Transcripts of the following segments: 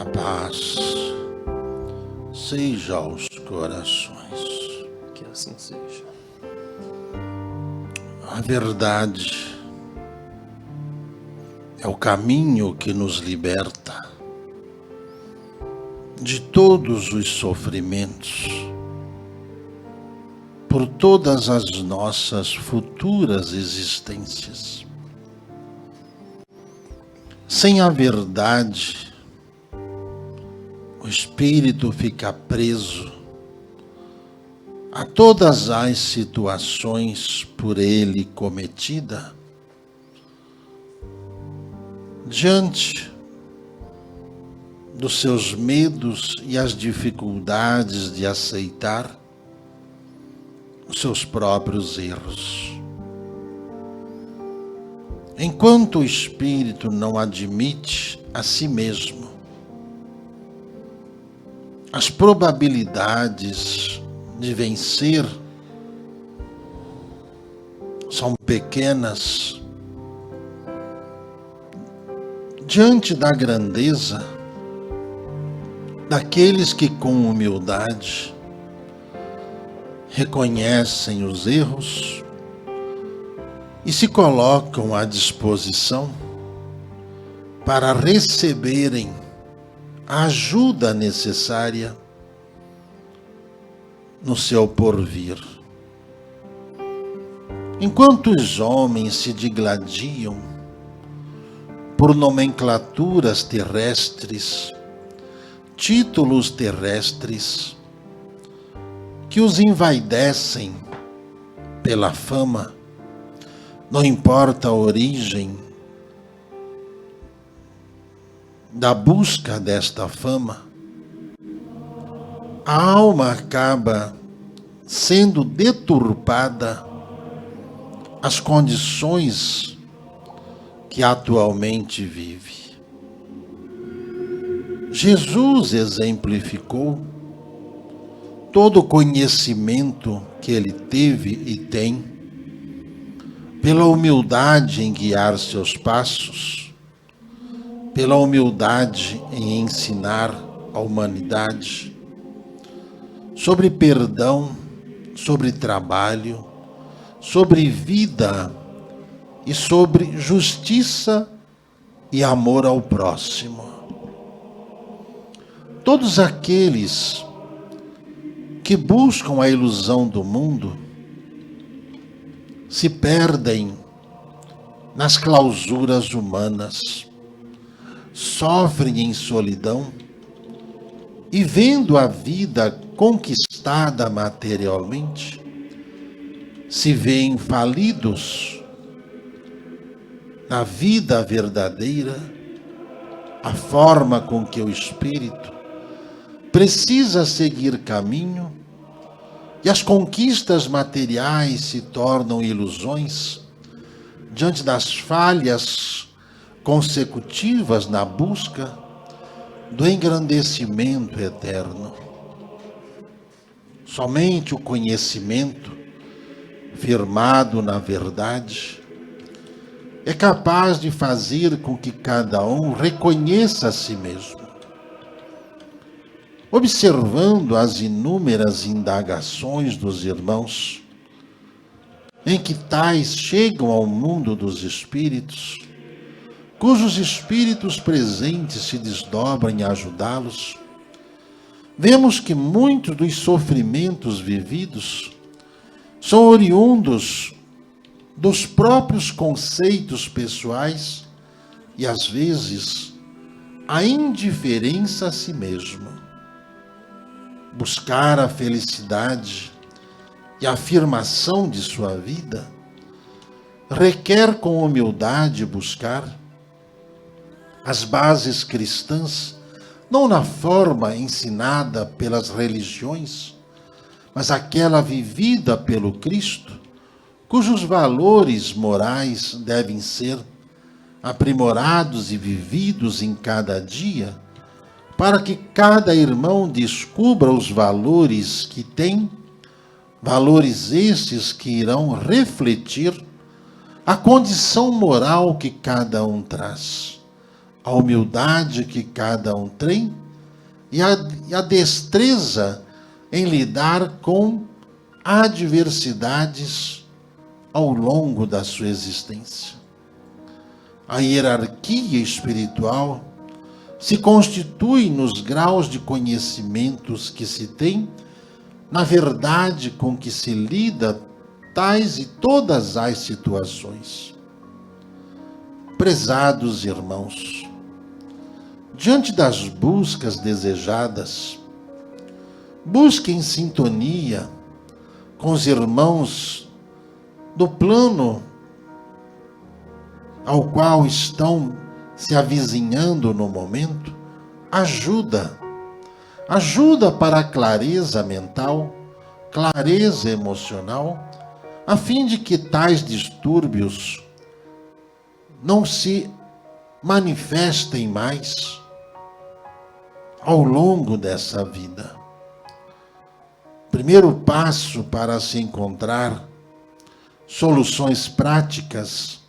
A paz seja aos corações. Que assim seja. A verdade é o caminho que nos liberta de todos os sofrimentos, por todas as nossas futuras existências. Sem a verdade, o espírito fica preso a todas as situações por ele cometidas, diante dos seus medos e as dificuldades de aceitar os seus próprios erros. Enquanto o espírito não admite a si mesmo, as probabilidades de vencer são pequenas diante da grandeza daqueles que com humildade reconhecem os erros e se colocam à disposição para receberem a ajuda necessária no seu porvir. Enquanto os homens se digladiam por nomenclaturas terrestres, títulos terrestres, que os envaidecem pela fama, não importa a origem da busca desta fama, a alma acaba sendo deturpada às condições que atualmente vive. Jesus exemplificou todo o conhecimento que ele teve e tem, pela humildade em guiar seus passos, pela humildade em ensinar a humanidade sobre perdão, sobre trabalho, sobre vida e sobre justiça e amor ao próximo. Todos aqueles que buscam a ilusão do mundo se perdem nas clausuras humanas, sofrem em solidão e, vendo a vida conquistada materialmente, se veem falidos na vida verdadeira, a forma com que o espírito precisa seguir caminho, e as conquistas materiais se tornam ilusões diante das falhas consecutivas na busca do engrandecimento eterno. Somente o conhecimento firmado na verdade é capaz de fazer com que cada um reconheça a si mesmo. Observando as inúmeras indagações dos irmãos, em que tais chegam ao mundo dos espíritos, cujos espíritos presentes se desdobram em ajudá-los, vemos que muitos dos sofrimentos vividos são oriundos dos próprios conceitos pessoais e, às vezes, a indiferença a si mesmo. Buscar a felicidade e a afirmação de sua vida requer com humildade buscar as bases cristãs, não na forma ensinada pelas religiões, mas aquela vivida pelo Cristo, cujos valores morais devem ser aprimorados e vividos em cada dia, para que cada irmão descubra os valores que tem, valores estes que irão refletir a condição moral que cada um traz. a humildade que cada um tem e a destreza em lidar com adversidades ao longo da sua existência. A hierarquia espiritual se constitui nos graus de conhecimentos que se tem, na verdade com que se lida tais e todas as situações. Prezados irmãos, diante das buscas desejadas, busquem sintonia com os irmãos do plano ao qual estão se avizinhando no momento. Ajuda para a clareza mental, clareza emocional, a fim de que tais distúrbios não se manifestem mais ao longo dessa vida. Primeiro passo para se encontrar soluções práticas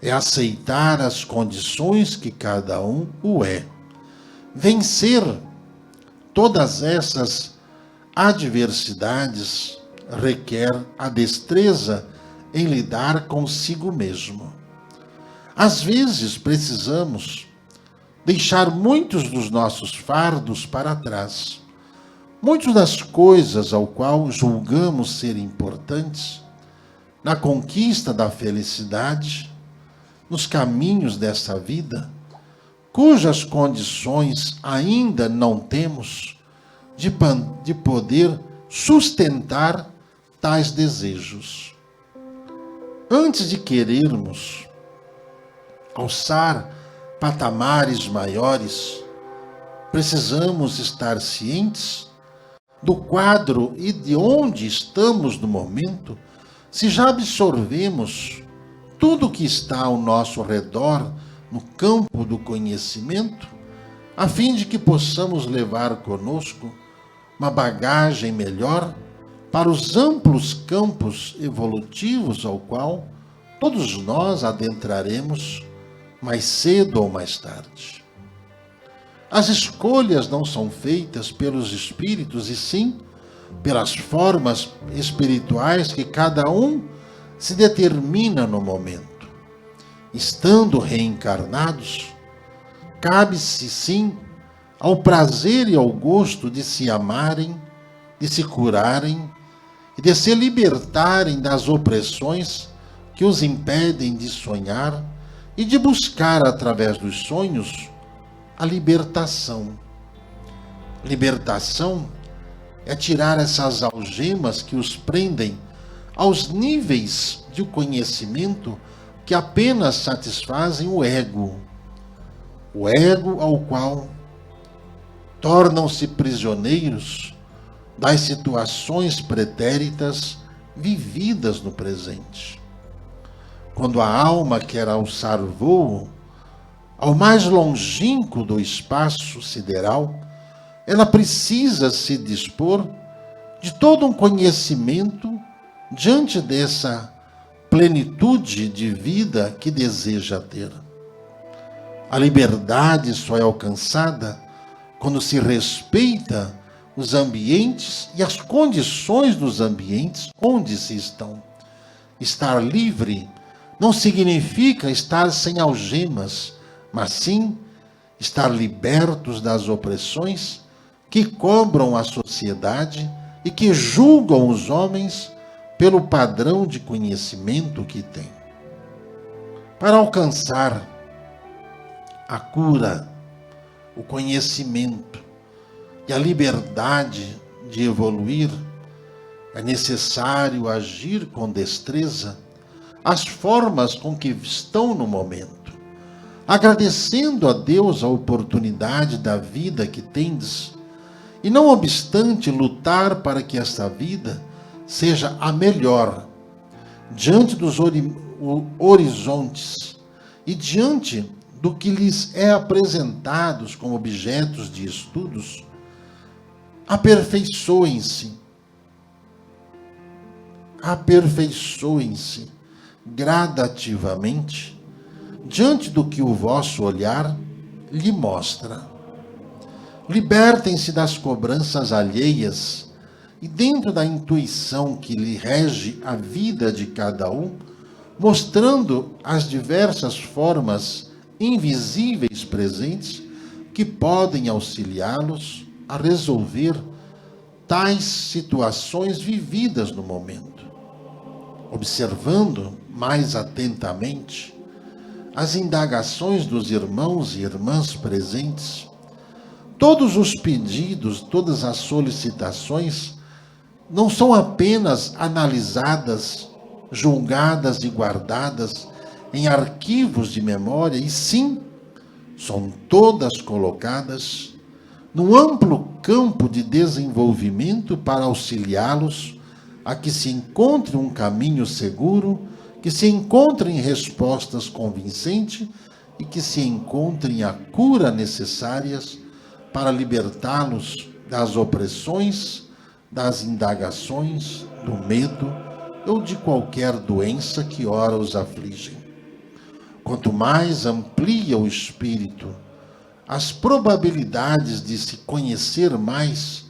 é aceitar as condições que cada um o é. Vencer todas essas adversidades requer a destreza em lidar consigo mesmo. Às vezes precisamos deixar muitos dos nossos fardos para trás. Muitas das coisas ao qual julgamos ser importantes na conquista da felicidade, nos caminhos dessa vida, cujas condições ainda não temos de poder sustentar tais desejos. Antes de querermos alçar patamares maiores, precisamos estar cientes do quadro e de onde estamos no momento, se já absorvemos tudo que está ao nosso redor no campo do conhecimento, a fim de que possamos levar conosco uma bagagem melhor para os amplos campos evolutivos ao qual todos nós adentraremos mais cedo ou mais tarde. As escolhas não são feitas pelos espíritos, e sim pelas formas espirituais que cada um se determina no momento. Estando reencarnados, cabe-se sim ao prazer e ao gosto de se amarem, de se curarem e de se libertarem das opressões que os impedem de sonhar e de buscar através dos sonhos a libertação. Libertação é tirar essas algemas que os prendem aos níveis de conhecimento que apenas satisfazem o ego ao qual tornam-se prisioneiros das situações pretéritas vividas no presente. Quando a alma quer alçar voo ao mais longínquo do espaço sideral, ela precisa se dispor de todo um conhecimento diante dessa plenitude de vida que deseja ter. A liberdade só é alcançada quando se respeita os ambientes e as condições dos ambientes onde se estão. Estar livre não significa estar sem algemas, mas sim estar libertos das opressões que cobram a sociedade e que julgam os homens pelo padrão de conhecimento que têm. Para alcançar a cura, o conhecimento e a liberdade de evoluir, é necessário agir com destreza as formas com que estão no momento, agradecendo a Deus a oportunidade da vida que tendes, e não obstante lutar para que esta vida seja a melhor, diante dos horizontes e diante do que lhes é apresentados como objetos de estudos. Aperfeiçoem-se gradativamente diante do que o vosso olhar lhe mostra. Libertem-se das cobranças alheias e, dentro da intuição que lhe rege a vida de cada um, mostrando as diversas formas invisíveis presentes que podem auxiliá-los a resolver tais situações vividas no momento. Observando mais atentamente as indagações dos irmãos e irmãs presentes, todos os pedidos, todas as solicitações não são apenas analisadas, julgadas e guardadas em arquivos de memória, e sim, são todas colocadas num amplo campo de desenvolvimento para auxiliá-los a que se encontre um caminho seguro, que se encontrem respostas convincentes e que se encontrem a cura necessárias para libertá-los das opressões, das indagações, do medo ou de qualquer doença que ora os afligem. Quanto mais amplia o espírito as probabilidades de se conhecer mais,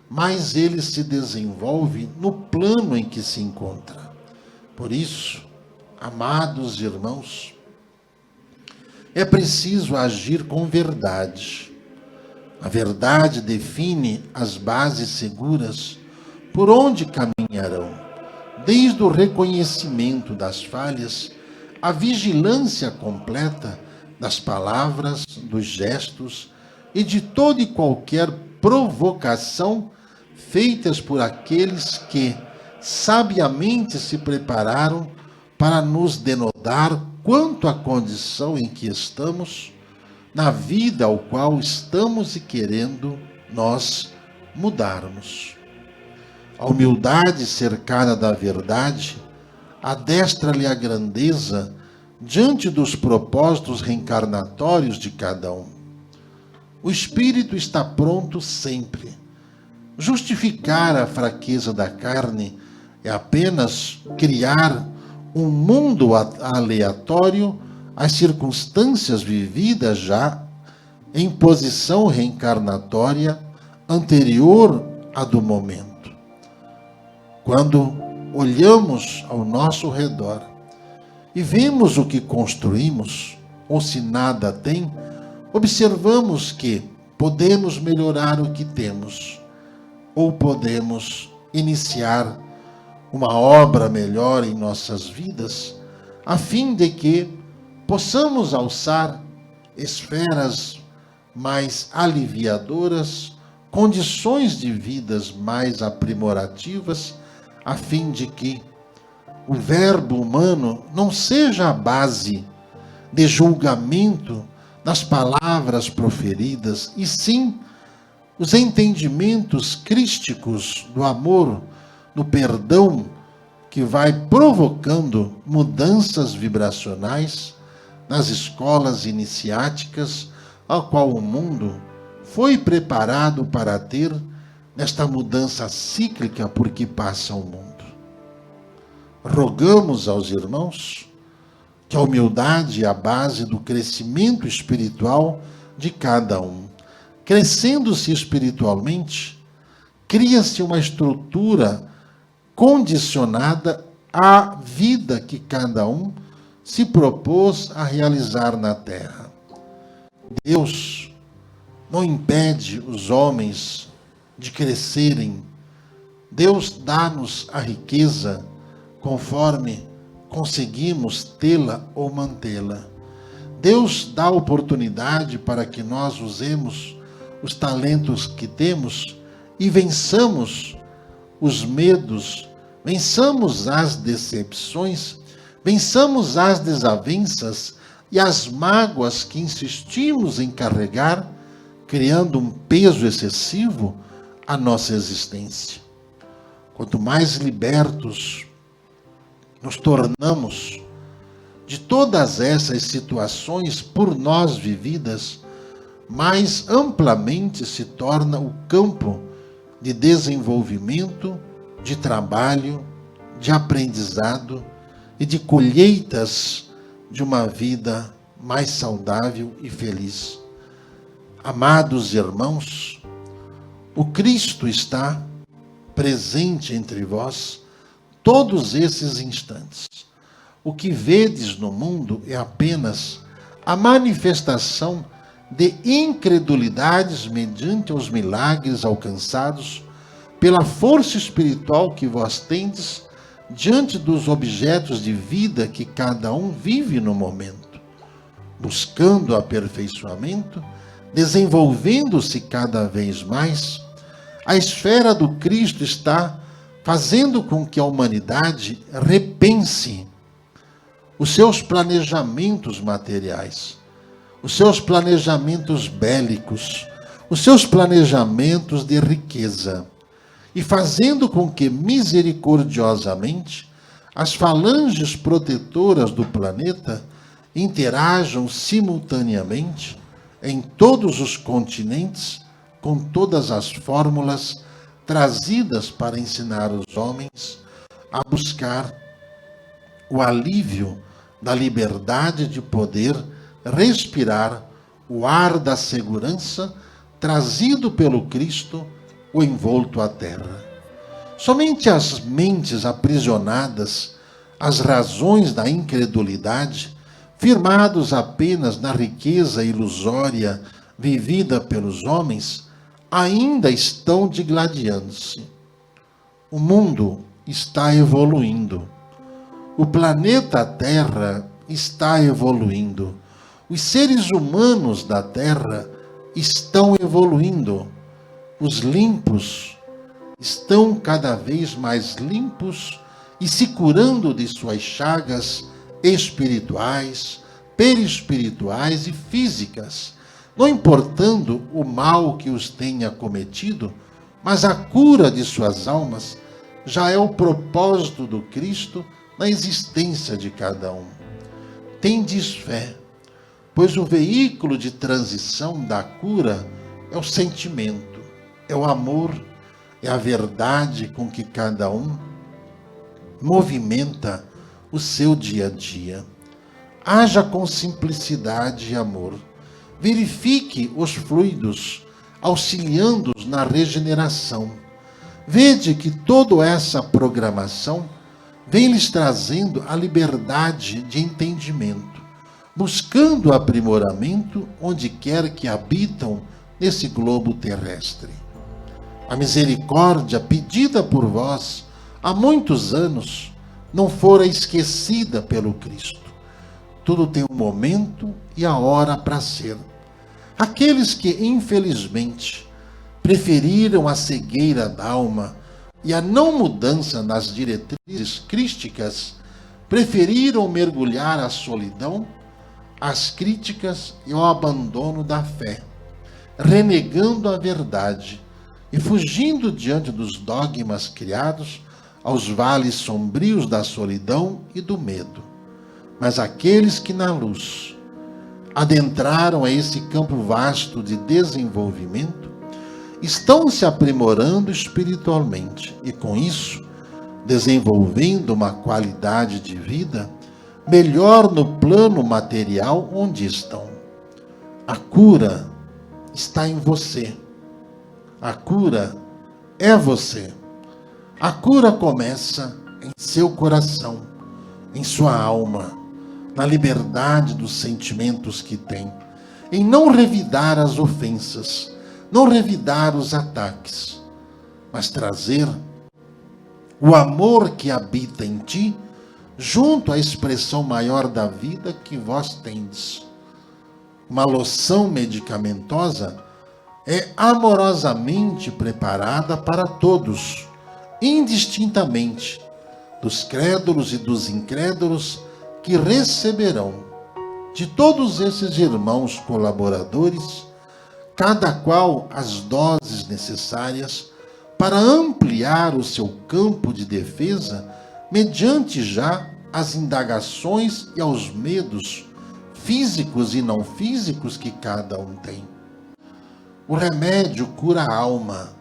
mais ele se desenvolve no plano em que se encontra. Por isso, amados irmãos, é preciso agir com verdade. A verdade define as bases seguras por onde caminharão, desde o reconhecimento das falhas, a vigilância completa das palavras, dos gestos e de toda e qualquer provocação feitas por aqueles que sabiamente se prepararam para nos denodar quanto à condição em que estamos, na vida ao qual estamos e querendo nós mudarmos. A humildade cercada da verdade adestra-lhe a grandeza diante dos propósitos reencarnatórios de cada um. O espírito está pronto sempre. Justificar a fraqueza da carne é apenas criar um mundo aleatório às circunstâncias vividas já em posição reencarnatória anterior à do momento. Quando olhamos ao nosso redor e vemos o que construímos, ou se nada tem, observamos que podemos melhorar o que temos, ou podemos iniciar uma obra melhor em nossas vidas, a fim de que possamos alçar esferas mais aliviadoras, condições de vidas mais aprimorativas, a fim de que o verbo humano não seja a base de julgamento das palavras proferidas, e sim os entendimentos crísticos do amor, do perdão, que vai provocando mudanças vibracionais nas escolas iniciáticas, ao qual o mundo foi preparado para ter nesta mudança cíclica por que passa o mundo. Rogamos aos irmãos que a humildade é a base do crescimento espiritual de cada um. Crescendo-se espiritualmente, cria-se uma estrutura condicionada à vida que cada um se propôs a realizar na Terra. Deus não impede os homens de crescerem. Deus dá-nos a riqueza conforme conseguimos tê-la ou mantê-la. Deus dá oportunidade para que nós usemos os talentos que temos e vençamos os medos, vençamos as decepções, vençamos as desavenças e as mágoas que insistimos em carregar, criando um peso excessivo à nossa existência. Quanto mais libertos nos tornamos de todas essas situações por nós vividas, mais amplamente se torna o campo de desenvolvimento, de trabalho, de aprendizado e de colheitas de uma vida mais saudável e feliz. Amados irmãos, o Cristo está presente entre vós todos esses instantes. O que vedes no mundo é apenas a manifestação de incredulidades mediante os milagres alcançados pela força espiritual que vós tendes diante dos objetos de vida que cada um vive no momento, buscando aperfeiçoamento, desenvolvendo-se cada vez mais. A esfera do Cristo está fazendo com que a humanidade repense os seus planejamentos materiais, os seus planejamentos bélicos, os seus planejamentos de riqueza, e fazendo com que, misericordiosamente, as falanges protetoras do planeta interajam simultaneamente em todos os continentes com todas as fórmulas trazidas para ensinar os homens a buscar o alívio da liberdade de poder respirar o ar da segurança trazido pelo Cristo, o envolto à terra. Somente as mentes aprisionadas às razões da incredulidade, firmados apenas na riqueza ilusória vivida pelos homens, ainda estão digladiando-se. O mundo está evoluindo. O planeta Terra está evoluindo. Os seres humanos da Terra estão evoluindo. Os limpos estão cada vez mais limpos e se curando de suas chagas espirituais, perispirituais e físicas, não importando o mal que os tenha cometido, mas a cura de suas almas já é o propósito do Cristo na existência de cada um. Tendes fé, pois o veículo de transição da cura é o sentimento, é o amor, é a verdade com que cada um movimenta o seu dia a dia. Haja com simplicidade e amor. Verifique os fluidos, auxiliando-os na regeneração. Vede que toda essa programação vem lhes trazendo a liberdade de entendimento, buscando aprimoramento onde quer que habitam nesse globo terrestre. A misericórdia pedida por vós há muitos anos não fora esquecida pelo Cristo. Tudo tem um momento e a hora para ser. Aqueles que, infelizmente, preferiram a cegueira da alma e a não mudança nas diretrizes crísticas, preferiram mergulhar a solidão, as críticas e o abandono da fé, renegando a verdade e fugindo diante dos dogmas criados aos vales sombrios da solidão e do medo. Mas aqueles que na luz adentraram a esse campo vasto de desenvolvimento estão se aprimorando espiritualmente e, com isso, desenvolvendo uma qualidade de vida melhor no plano material onde estão. A cura está em você. A cura é você. A cura começa em seu coração, em sua alma, na liberdade dos sentimentos que tem, em não revidar as ofensas, não revidar os ataques, mas trazer o amor que habita em ti junto à expressão maior da vida que vós tendes. Uma loção medicamentosa é amorosamente preparada para todos, indistintamente, dos crédulos e dos incrédulos que receberão de todos esses irmãos colaboradores, cada qual as doses necessárias para ampliar o seu campo de defesa mediante já as indagações e aos medos físicos e não físicos que cada um tem. O remédio cura a alma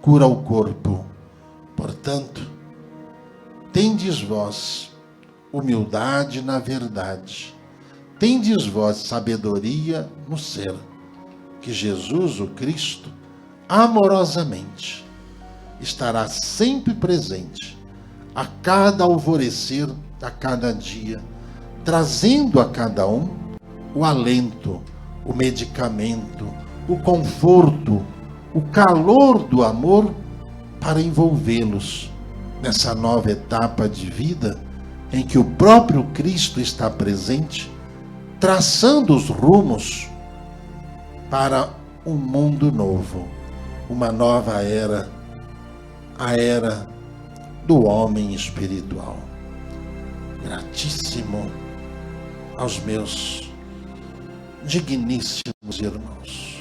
cura o corpo. Portanto, tendes vós humildade na verdade, tendes vós sabedoria no ser, que Jesus, o Cristo, amorosamente estará sempre presente, a cada alvorecer, a cada dia, trazendo a cada um o alento, o medicamento, o conforto, o calor do amor para envolvê-los nessa nova etapa de vida em que o próprio Cristo está presente, traçando os rumos para um mundo novo, uma nova era, a era do homem espiritual. Gratíssimo aos meus digníssimos irmãos.